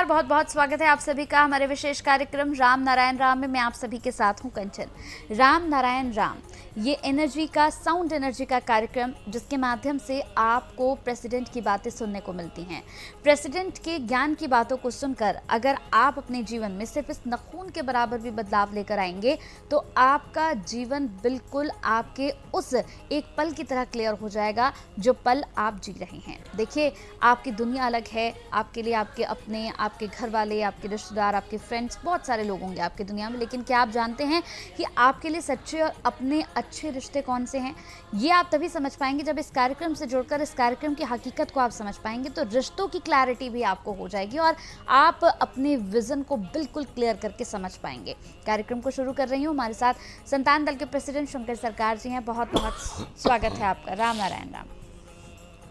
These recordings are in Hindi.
बहुत बहुत स्वागत है आप सभी का हमारे विशेष कार्यक्रम राम नारायण राम में। मैं आप सभी के साथ हूं कंचन। राम नारायण राम ये एनर्जी का, साउंड एनर्जी का कार्यक्रम, जिसके माध्यम से आपको प्रेसिडेंट की बातें सुनने को मिलती हैं। प्रेसिडेंट के ज्ञान की बातों को सुनकर अगर आप अपने जीवन में सिर्फ इस नखून के बराबर भी बदलाव लेकर आएंगे तो आपका जीवन बिल्कुल आपके उस एक पल की तरह क्लियर हो जाएगा जो पल आप जी रहे हैं। देखिए, आपकी दुनिया अलग है, आपके लिए आपके अपने, आपके घर वाले, आपके रिश्तेदार, आपके फ्रेंड्स, बहुत सारे लोग होंगे आपकी दुनिया में, लेकिन क्या आप जानते हैं कि आपके लिए सच्चे और अपने अच्छे रिश्ते कौन से हैं? ये आप तभी समझ पाएंगे जब इस कार्यक्रम से जुड़कर इस कार्यक्रम की हकीकत को आप समझ पाएंगे। तो रिश्तों की क्लैरिटी भी आपको हो जाएगी और आप अपने विजन को बिल्कुल क्लियर करके समझ पाएंगे। कार्यक्रम को शुरू कर रही हूँ, हमारे साथ संतान दल के प्रेसिडेंट शंकर सरकार जी हैं। बहुत बहुत स्वागत है आपका। राम नारायण राम।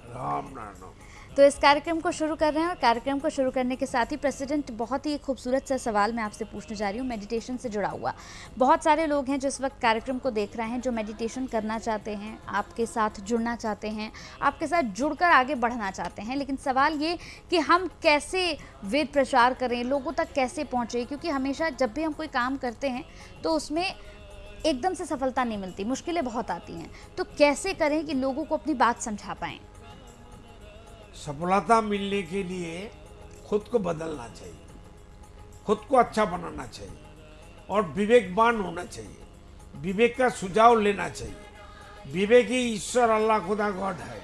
राम नारायण। तो इस कार्यक्रम को शुरू कर रहे हैं और कार्यक्रम को शुरू करने के साथ ही प्रेसिडेंट, बहुत ही खूबसूरत सा सवाल मैं आपसे पूछने जा रही हूँ मेडिटेशन से जुड़ा हुआ। बहुत सारे लोग हैं जो इस वक्त कार्यक्रम को देख रहे हैं, जो मेडिटेशन करना चाहते हैं, आपके साथ जुड़ना चाहते हैं, आपके साथ जुड़कर आगे बढ़ना चाहते हैं, लेकिन सवाल ये कि हम कैसे वेद प्रचार करें, लोगों तक कैसे पहुँचे? क्योंकि हमेशा जब भी हम कोई काम करते हैं तो उसमें एकदम से सफलता नहीं मिलती, मुश्किलें बहुत आती हैं। तो कैसे करें कि लोगों को अपनी बात समझा पाएँ? सफलता मिलने के लिए खुद को बदलना चाहिए, खुद को अच्छा बनाना चाहिए और विवेकवान होना चाहिए, विवेक का सुझाव लेना चाहिए। विवेक ही ईश्वर, अल्लाह, खुदा, गॉड है।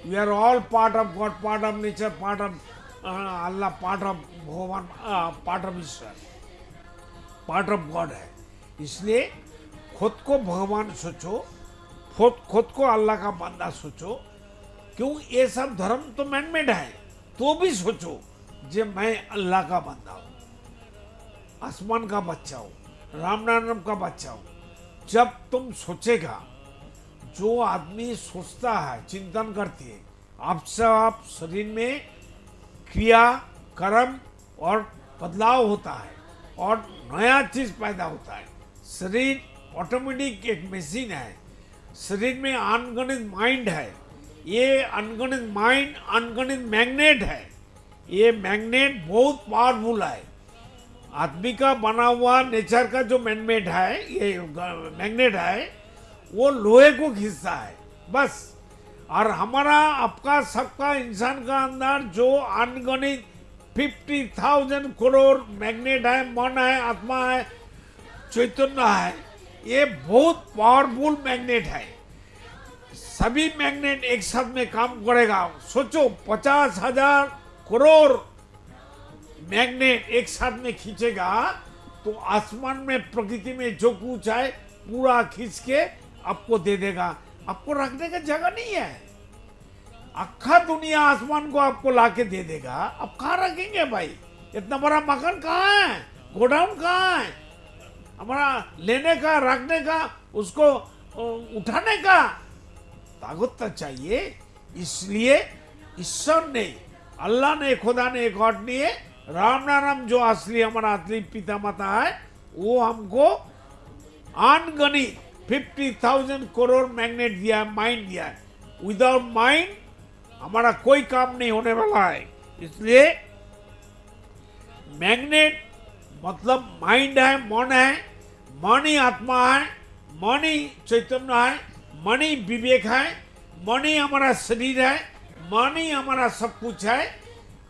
We are all part of God, part of nature, part of Allah, part of Bhagwan, part of Ishwar, part of God है। इसलिए खुद को भगवान सोचो, खुद को अल्लाह का बंदा सोचो। क्यों? ये सब धर्म तो मैनमेड है, तो भी सोचो जे मैं अल्लाह का बंदा हूं, आसमान का बच्चा हूं, राम नारायण का बच्चा हूं। जब तुम सोचेगा, जो आदमी सोचता है, चिंतन करती है, आपसे आप शरीर में क्रिया, कर्म और बदलाव होता है और नया चीज पैदा होता है। शरीर ऑटोमेटिक एक मशीन है, शरीर में अनगणित माइंड है। ये अनगणित माइंड अनगणित मैग्नेट है। ये मैग्नेट बहुत पावरफुल है। आदमी का बना हुआ नेचर का जो मैग्नेट है, ये मैग्नेट है, वो लोहे को खींचता है बस। और हमारा, आपका, सबका, इंसान का अंदर जो अनगणित 50,000 करोड़ मैग्नेट है, मन है, आत्मा है, चैतन्य है, ये बहुत पावरफुल मैग्नेट है। सभी मैग्नेट एक साथ में काम करेगा। सोचो, 50,000 करोड़ मैग्नेट एक साथ में खींचेगा तो आसमान में, प्रकृति में जो कुछ है पूरा खींच के आपको दे देगा। आपको रखने का जगह नहीं है। अक्खा दुनिया आसमान को आपको लाके दे देगा। आप कहाँ रखेंगे भाई? इतना बड़ा मकान कहाँ है? गोडाउन कहाँ है हमारा? लेने का, रखने का, उसको उठाने का ताकत तो चाहिए। इसलिए ईश्वर ने, अल्लाह ने, खुदा ने, गॉड ने राम नारायण, जो असली हमारा असली पिता माता है, वो हमको अनगणित 50,000 करोड़ मैग्नेट दिया है, माइंड दिया है। विदाउट माइंड हमारा कोई काम नहीं होने वाला है। इसलिए मैग्नेट मतलब माइंड है, मन है, मन ही आत्मा है, मन ही चैतन्य है, मन ही विवेक है, मन ही हमारा शरीर है, मन ही हमारा सब कुछ है।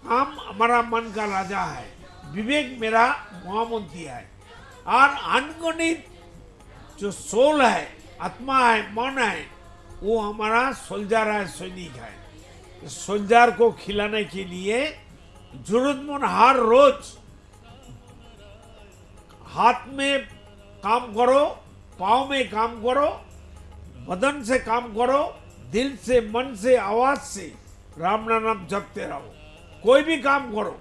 हम, हमारा मन का राजा है, विवेक मेरा महामंत्री है। और अनगणित जो सोल है, आत्मा है, मन है, वो हमारा सोल्जर है, सैनिक है। सोल्जर को खिलाने के लिए जरूरतमंद हर रोज हाथ में काम करो, पाँव में काम करो, बदन से काम करो, दिल से, मन से, आवाज से राम नाम जपते रहो। कोई भी काम करो,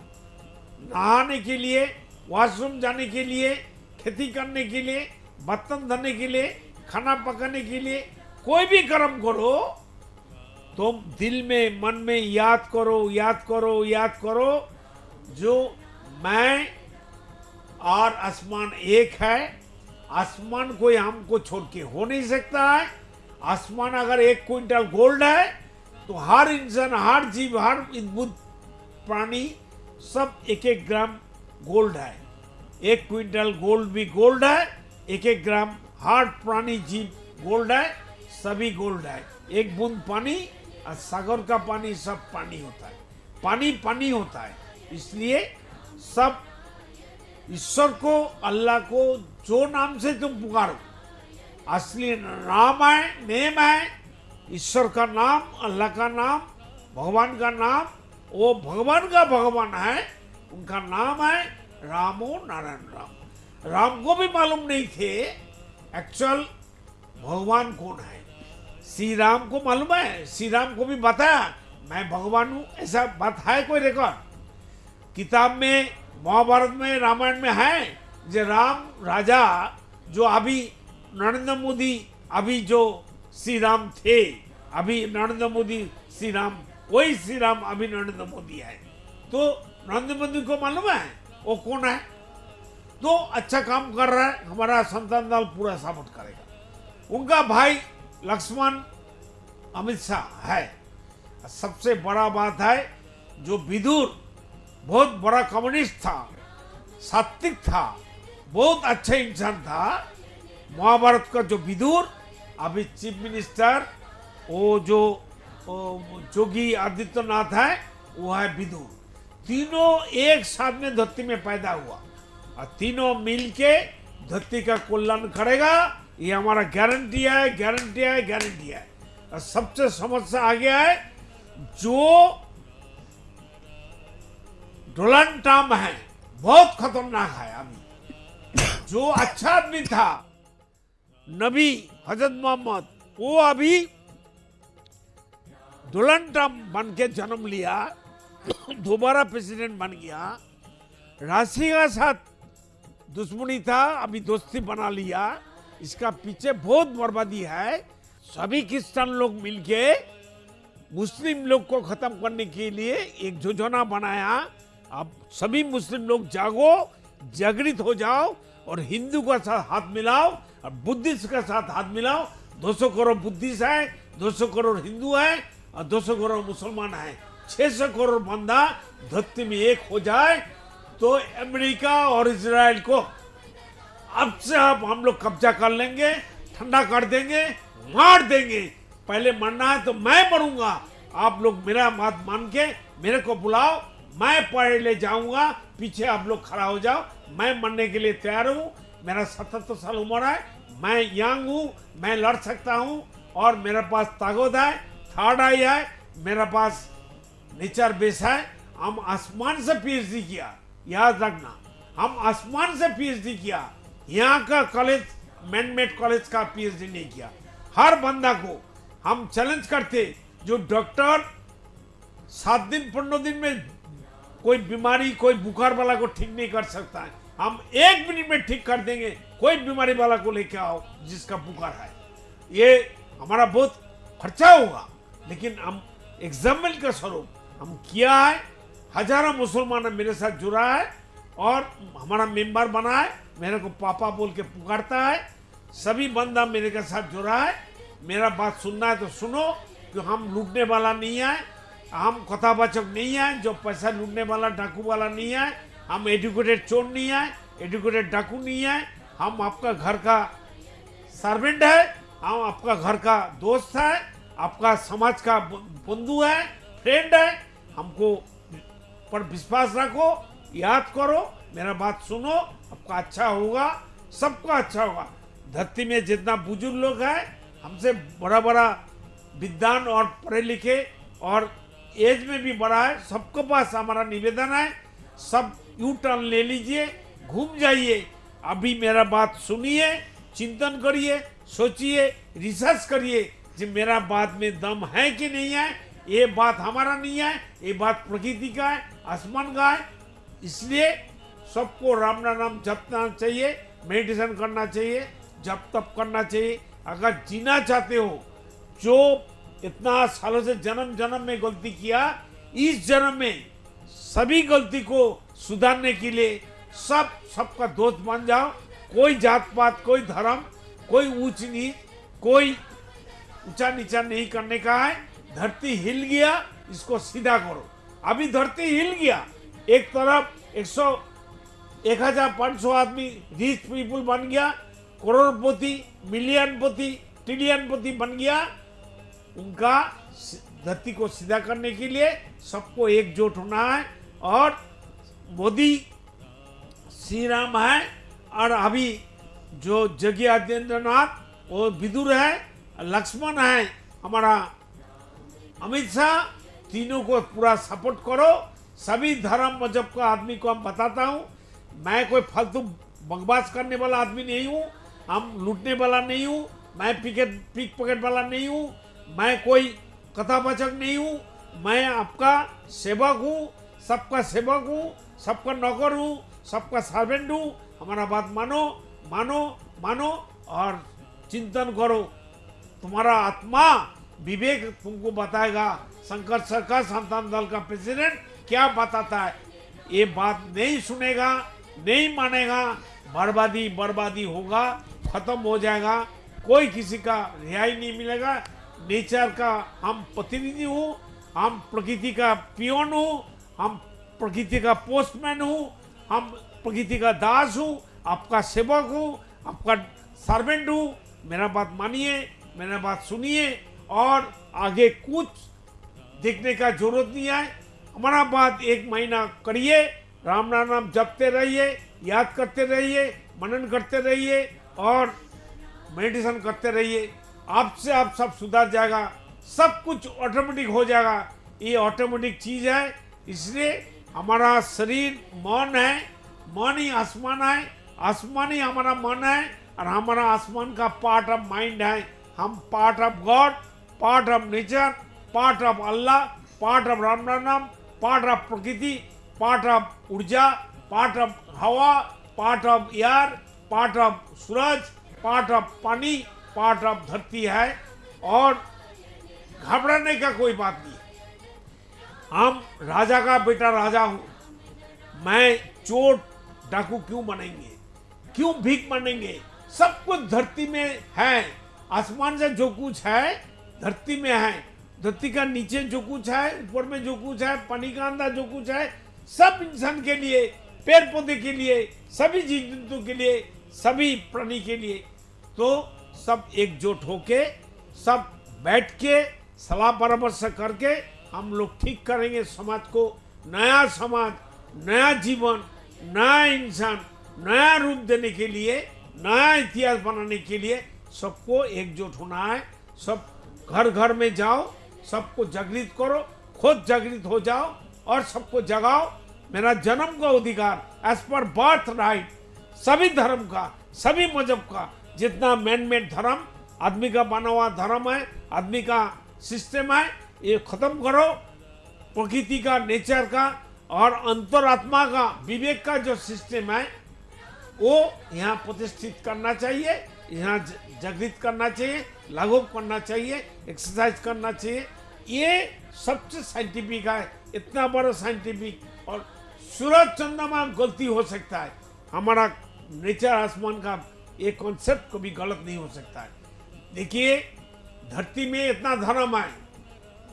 नहाने के लिए, वॉशरूम जाने के लिए, खेती करने के लिए, बर्तन धोने के लिए, खाना पकाने के लिए, कोई भी कर्म करो, तुम दिल में, मन में याद करो, याद करो, याद करो, जो मैं और आसमान एक है। आसमान कोई हमको छोड़ के हो नहीं सकता है। आसमान अगर 1 क्विंटल गोल्ड है तो हर इंसान, हर जीव, हर बुद्ध प्राणी सब एक एक ग्राम गोल्ड है। 1 क्विंटल गोल्ड भी गोल्ड है, एक एक ग्राम हर प्राणी जीव गोल्ड है, सभी गोल्ड है। एक बूंद पानी और सागर का पानी सब पानी होता है, पानी पानी होता है। इसलिए सब ईश्वर को, अल्लाह को जो नाम से तुम पुकारो, असली नाम है, नेम है, ईश्वर का नाम, अल्लाह का नाम, भगवान का नाम, वो भगवान का भगवान है, उनका नाम है रामो नारायण राम। राम को भी मालूम नहीं थे एक्चुअल भगवान कौन है। श्री राम को मालूम है, श्री राम को भी बताया मैं भगवान हूं, ऐसा बात है कोई रिकॉर्ड किताब में, महाभारत में, रामायण में है जो राम राजा जो अभी नरेंद्र मोदी, अभी जो श्री राम थे, अभी नरेंद्र मोदी श्री राम, वही श्री राम अभी नरेंद्र मोदी है। तो नरेंद्र मोदी को मालूम है वो कौन है, तो अच्छा काम कर रहा है, हमारा संतान दल पूरा सपोर्ट करेगा। उनका भाई लक्ष्मण अमित शाह है। सबसे बड़ा बात है जो विदुर बहुत बड़ा कम्युनिस्ट था, सात्विक था, बहुत अच्छा इंसान था। महाभारत का जो विदुर अभी चीफ मिनिस्टर, वो जो योगी आदित्यनाथ है, वो है विदुर। तीनों एक साथ में धरती में पैदा हुआ और तीनों मिलके धरती का कल्याण करेगा, ये हमारा गारंटी है, गारंटी है, गारंटी है। और सबसे समस्या आ गया है जो डोनाल्ड ट्रम्प है, बहुत खतरनाक है। अभी जो अच्छा आदमी था नबी हजरत मोहम्मद, वो अभी डोनाल्ड ट्रम्प बन के जन्म लिया, दोबारा प्रेसिडेंट बन गया। राशि का साथ दुश्मनी था, अभी दोस्ती बना लिया। इसका पीछे बहुत बर्बादी है। सभी क्रिश्चियन लोग मिलके मुस्लिम लोग को खत्म करने के लिए एक योजना बनाया। अब सभी मुस्लिम लोग जागो, जागृत हो जाओ और हिंदू का साथ हाथ मिलाओ और बुद्धिस्ट का साथ हाथ मिलाओ। 200 करोड़ बुद्धिस्ट है, 200 करोड़ हिंदू है और 200 करोड़ मुसलमान है। 600 करोड़ बंदा धरती में एक हो जाए तो अमेरिका और इजराइल को अब से अब हम लोग कब्जा कर लेंगे, ठंडा कर देंगे, मार देंगे। पहले मरना है तो मैं मरूंगा, आप लोग मेरा बात मान के मेरे को बुलाओ, मैं पढ़े ले जाऊंगा, पीछे आप लोग खड़ा हो जाओ। मैं मरने के लिए तैयार हूँ। मेरा 77 साल उम्र है, मैं यंग हूँ, मैं लड़ सकता हूँ और मेरे पास ताकत है, थर्ड आई है, मेरे पास नेचर बेस है। हम आसमान से पीएचडी किया, याद रखना, हम आसमान से पीएचडी किया। यहाँ का कॉलेज मैनमेड कॉलेज का पीएचडी नहीं किया। हर बंदा को हम चैलेंज करते, जो डॉक्टर 7 दिन 15 दिन में कोई बीमारी, कोई बुखार वाला को ठीक नहीं कर सकता है, हम 1 मिनट में ठीक कर देंगे। कोई बीमारी वाला को लेके आओ जिसका बुखार है। ये हमारा बहुत खर्चा होगा, लेकिन हम एग्जाम्पल के स्वरूप हम किया है। हजारों मुसलमान मेरे साथ जुड़ा है और हमारा मेंबर बना है, मेरे को पापा बोल के पुकारता है। सभी बंदा मेरे के साथ जुड़ा है। मेरा बात सुनना है तो सुनो, कि हम लूटने वाला नहीं है, हम कथावाचक नहीं है, जो पैसा लूटने वाला डाकू वाला नहीं है, हम एजुकेटेड चोर नहीं है, एजुकेटेड डाकू नहीं है। हम आपका घर का सर्वेंट है, हम आपका घर का दोस्त है, आपका समाज का बंधु है, फ्रेंड है। हमको पर विश्वास रखो, याद करो, मेरा बात सुनो, आपका अच्छा होगा, सबका अच्छा होगा। धरती में जितना बुजुर्ग लोग हैं, हमसे बड़ा बड़ा विद्वान और पढ़े लिखे और एज में भी बड़ा है, सबके पास हमारा निवेदन है, सब यू टर्न ले लीजिए, घूम जाइए। अभी मेरा बात सुनिए, चिंतन करिए, सोचिए, रिसर्च करिए कि मेरा बात में दम है कि नहीं है। ये बात हमारा नहीं है, ये बात प्रकृति का है, आसमान का है। इसलिए सबको राम नाम जपना चाहिए, मेडिटेशन करना चाहिए, जप तप करना चाहिए। अगर जीना चाहते हो, जो इतना सालों से जन्म जन्म में गलती किया, इस जन्म में सभी गलती को सुधारने के लिए सबका दोस्त बन जाओ। कोई जात पात, कोई धर्म, कोई ऊंच नीच, कोई ऊंचा नीचा नहीं करने का है। धरती हिल गया, इसको सीधा करो। अभी धरती हिल गया, एक तरफ 1,500 आदमी रिच पीपुल बन गया, करोड़पति, मिलियनपति, ट्रिलियनपति बन गया। उनका धरती को सीधा करने के लिए सबको एकजुट होना है। और मोदी श्री राम है, और अभी जो योगी आदित्यनाथ वो विदुर है, लक्ष्मण है हमारा अमित शाह, तीनों को पूरा सपोर्ट करो। सभी धर्म मजहब का आदमी को हम बताता हूँ, मैं कोई फालतू बकवास करने वाला आदमी नहीं हूँ, हम लूटने वाला नहीं हूँ, मैं पिक पॉकेट वाला नहीं हूँ, मैं कोई कथावाचक नहीं हूँ, मैं आपका सेवक हूँ, सबका सेवक हूँ, सबका नौकर हूँ, सबका सर्वेंट हूँ। हमारा बात मानो मानो मानो और चिंतन करो। तुम्हारा आत्मा विवेक तुमको बताएगा। शंकर सरकार संतान दल का प्रेसिडेंट क्या बताता है, ये बात नहीं सुनेगा, नहीं मानेगा, बर्बादी बर्बादी होगा, खत्म हो जाएगा, कोई किसी का रिहाई नहीं मिलेगा। नेचर का हम प्रतिनिधि हूँ, हम प्रकृति का पियोन हूँ, हम प्रकृति का पोस्टमैन हूँ, हम प्रकृति का दास हूँ, आपका सेवक हूँ, आपका सर्वेंट हूँ। मेरा बात मानिए, मेरा बात सुनिए, और आगे कुछ देखने का जरूरत नहीं है। हमारा बात 1 महीना करिए, राम नाम जपते रहिए, याद करते रहिए, मनन करते रहिए और मेडिटेशन करते रहिए। आपसे आप सब सुधर जाएगा, सब कुछ ऑटोमेटिक हो जाएगा। ये ऑटोमेटिक चीज है, इसलिए हमारा शरीर मन है, मन ही आसमान है, आसमान ही हमारा मन है, और हमारा आसमान का पार्ट ऑफ माइंड है। हम part of God, part of nature, part of Allah, part of Ram नाम, पार्ट ऑफ प्रकृति, पार्ट ऑफ ऊर्जा, पार्ट ऑफ हवा, part of air, part of Suraj, part of पानी, पार्ट ऑफ धरती है। और घबराने का कोई बात नहीं। हम राजा का बेटा राजा हूं, मैं चोर डाकू क्यों बनेंगे, क्यों भीख मांगेंगे? सब कुछ धरती में है, आसमान से जो कुछ है धरती में है, धरती का नीचे जो कुछ है, ऊपर में जो कुछ है, पानी का अंदर जो कुछ है, सब इंसान के लिए, पेड़ पौधे के लिए, सभी जीव जंतु के लिए, सभी प्राणी के लिए। तो सब एकजुट होके, सब बैठ के सलाह परामर्श करके हम लोग ठीक करेंगे समाज को। नया समाज, नया जीवन, नया इंसान, नया रूप देने के लिए, नया इतिहास बनाने के लिए सबको एकजुट होना है। सब घर घर में जाओ, सबको जागृत करो, खुद जागृत हो जाओ और सबको जगाओ। मेरा जन्म का अधिकार एज पर बर्थ राइट, सभी धर्म का, सभी मजहब का, जितना मैन मेड धर्म, आदमी का बना हुआ धर्म है, आदमी का सिस्टम है, ये खत्म करो। प्रकृति का, नेचर का और अंतरात्मा का, विवेक का जो सिस्टम है वो यहाँ प्रतिष्ठित करना चाहिए, यहाँ जागृत करना चाहिए, लागू करना चाहिए, एक्सरसाइज करना चाहिए। ये सबसे साइंटिफिक है, इतना बड़ा साइंटिफिक। और सूरज चंद्रमा गलती हो सकता है, हमारा नेचर आसमान का ये कॉन्सेप्ट कभी गलत नहीं हो सकता है। देखिए धरती में इतना धर्म है,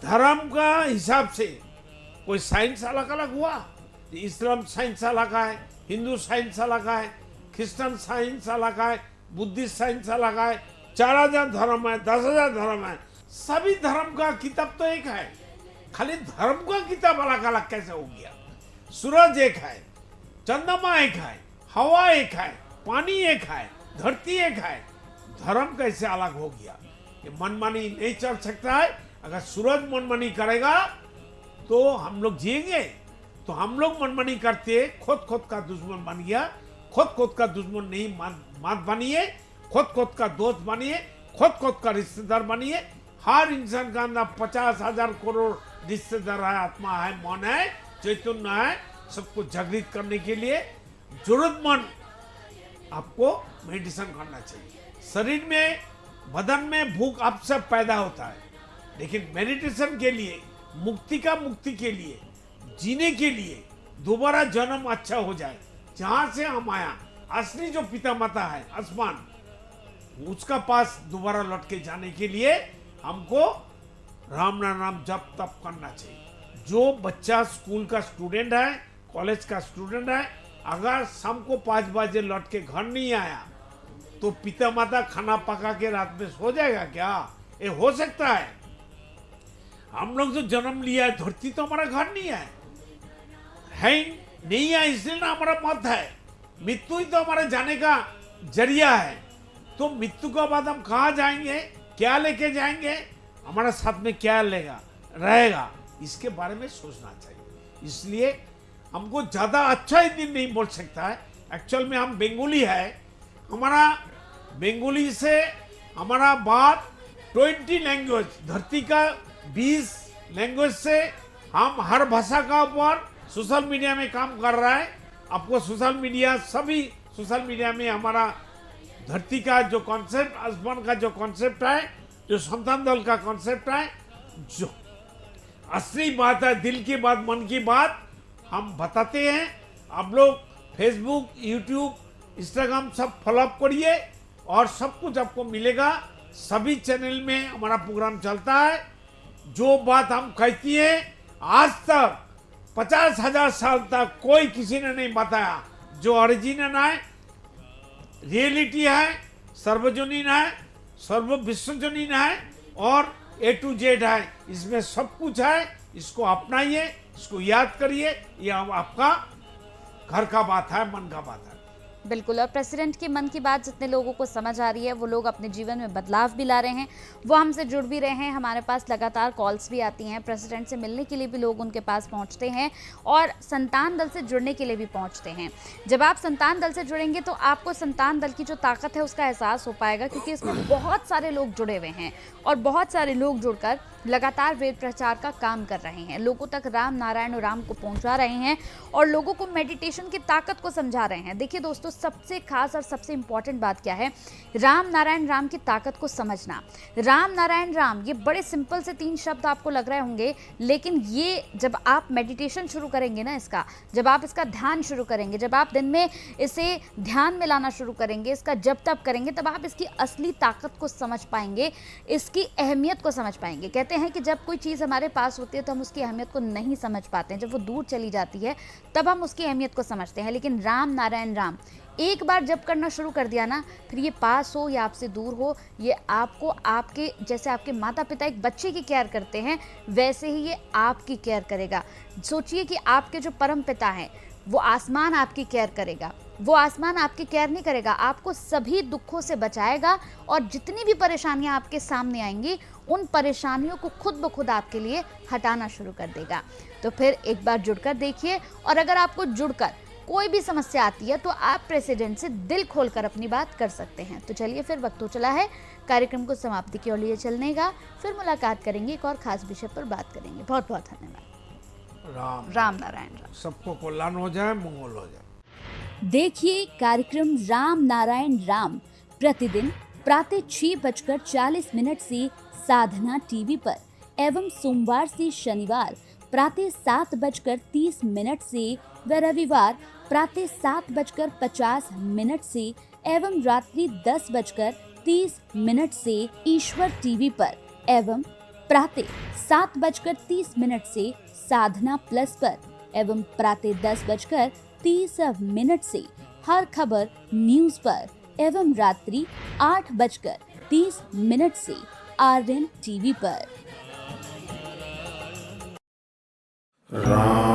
धर्म का हिसाब से कोई साइंस अलग अलग हुआ, इस्लाम साइंस अलग है, हिंदू साइंस अलग है, क्रिश्चियन साइंस अलग है, बुद्धिस्ट साइंस अलग है, 4000 धर्म है, 10,000 धर्म है। सभी धर्म का किताब तो एक है, खाली धर्म का किताब अलग अलग कैसे हो गया? सूरज एक है, चंद्रमा एक है, हवा एक है, पानी एक है, धरती एक है, धर्म कैसे अलग हो गया? ये मनमानी नहीं चल सकता है। अगर सूरज मनमानी करेगा तो हम लोग जिएंगे। तो हम लोग मनमानी करते, खुद का दुश्मन बन गया। खुद का दुश्मन नहीं मत बनिए, खुद का दोस्त बनिए, खुद का रिश्तेदार बनिए। हर इंसान का अंदर 50,000 करोड़ रिश्तेदार है, आत्मा है, मन है, चैतन्य है। सबको जागृत करने के लिए जरूरतमंद आपको मेडिटेशन करना चाहिए। शरीर में, बदन में भूख अब से पैदा होता है, लेकिन मेडिटेशन के लिए, मुक्ति के लिए, जीने के लिए, दोबारा जन्म अच्छा हो जाए, जहां से हम आया, असली जो पिता माता है आसमान, उसका पास दोबारा लौट के जाने के लिए हमको राम नाम जप तप करना चाहिए। जो बच्चा स्कूल का स्टूडेंट है कॉलेज का स्टूडेंट है, अगर शाम को 5 बजे लौट के घर नहीं आया तो पिता माता खाना पका के रात में सो जाएगा क्या? ये हो सकता है? हम लोग जो जन्म लिया है, धरती तो हमारा घर नहीं है ही नहीं है, इसलिए ना हमारा मौत है। मृत्यु ही तो हमारा जाने का जरिया है। तो मृत्यु के बाद हम कहाँ जाएंगे, क्या लेके जाएंगे, हमारा साथ में क्या रहेगा, इसके बारे में सोचना चाहिए। इसलिए हमको ज़्यादा अच्छा ही दिन नहीं बोल सकता है। एक्चुअल में हम बंगाली है, हमारा बंगाली से हमारा बात 20 लैंग्वेज, धरती का 20 लैंग्वेज से हम हर भाषा का ऊपर सोशल मीडिया में काम कर रहा है। आपको सोशल मीडिया, सभी सोशल मीडिया में हमारा धरती का जो कॉन्सेप्ट, आसमान का जो कॉन्सेप्ट है, जो संतान दल का कॉन्सेप्ट है, जो असली बात है, दिल की बात, मन की बात हम बताते हैं। आप लोग फेसबुक, यूट्यूब, इंस्टाग्राम सब फॉलोअप करिए और सब कुछ आपको मिलेगा। सभी चैनल में हमारा प्रोग्राम चलता है। जो बात हम कहती हैं, आज तक 50,000 साल तक कोई किसी ने नहीं बताया। जो ओरिजिनल है, रियलिटी है, सर्वजनीन है, सर्व विश्वजनीन है और A to Z है। इसमें सब कुछ है। इसको अपनाइए, इसको याद करिए। ये आपका घर का बात है, मन का बात है। बिल्कुल। और प्रेसिडेंट की मन की बात जितने लोगों को समझ आ रही है, वो लोग अपने जीवन में बदलाव भी ला रहे हैं, वो हमसे जुड़ भी रहे हैं। हमारे पास लगातार कॉल्स भी आती हैं, प्रेसिडेंट से मिलने के लिए भी लोग उनके पास पहुंचते हैं और संतान दल से जुड़ने के लिए भी पहुंचते हैं। जब आप संतान दल से जुड़ेंगे तो आपको संतान दल की जो ताकत है उसका एहसास हो पाएगा, क्योंकि इसमें बहुत सारे लोग जुड़े हुए हैं और बहुत सारे लोग जुड़कर लगातार वेद प्रचार का काम कर रहे हैं, लोगों तक राम नारायण और राम को पहुंचा रहे हैं और लोगों को मेडिटेशन की ताकत को समझा रहे हैं। देखिए दोस्तों, सबसे खास और सबसे इंपॉर्टेंट बात क्या है, राम नारायण राम की ताकत को समझना। राम नारायण राम, ये बड़े सिंपल से 3 शब्द आपको लग रहे होंगे, लेकिन ये जब आप मेडिटेशन शुरू करेंगे ना, इसका जब आप इसका ध्यान शुरू करेंगे, जब आप दिन में इसे ध्यान में लाना शुरू करेंगे, इसका जप तप करेंगे, तब आप इसकी असली ताकत को समझ पाएंगे, इसकी अहमियत को समझ पाएंगे। कहते हैं कि जब कोई चीज़ हमारे पास होती है तो हम उसकी अहमियत को नहीं समझ पाते हैं, जब वो दूर चली जाती है तब हम उसकी अहमियत को समझते हैं। लेकिन राम नारायण राम एक बार जप करना शुरू कर दिया ना, फिर ये पास हो या आपसे दूर हो, ये आपको, आपके जैसे आपके माता पिता एक बच्चे की केयर करते हैं, वैसे ही ये आपकी केयर करेगा। सोचिए कि आपके जो परम पिता हैं, वो आसमान आपकी केयर करेगा। वो आसमान आपकी केयर नहीं करेगा, आपको सभी दुखों से बचाएगा और जितनी भी परेशानियां आपके सामने आएंगी, उन परेशानियों को खुद ब खुद आपके लिए हटाना शुरू कर देगा। तो फिर एक बार जुड़कर देखिए, और अगर आपको जुड़कर कोई भी समस्या आती है तो आप प्रेसिडेंट से दिल खोलकर अपनी बात कर सकते हैं। तो चलिए, फिर वक्त हो चला है कार्यक्रम को समाप्ति की ओर लिए चलने का। फिर मुलाकात करेंगे, एक और खास विषय पर बात करेंगे। बहुत बहुत धन्यवाद। राम नारायण राम। सबको कल्याण हो जाए, मंगल हो जाए। देखिए कार्यक्रम राम नारायण राम प्रतिदिन प्रातः 6:40 से साधना टीवी पर एवं सोमवार से शनिवार प्रातः 7:30 से व रविवार प्रातः 7:50 से एवं रात्रि 10:30 से ईश्वर टीवी पर एवं प्रातः 7:30 से साधना प्लस पर एवं प्रातः 10:30 से हर खबर न्यूज पर एवं रात्रि 8:30 से RN टीवी पर। राम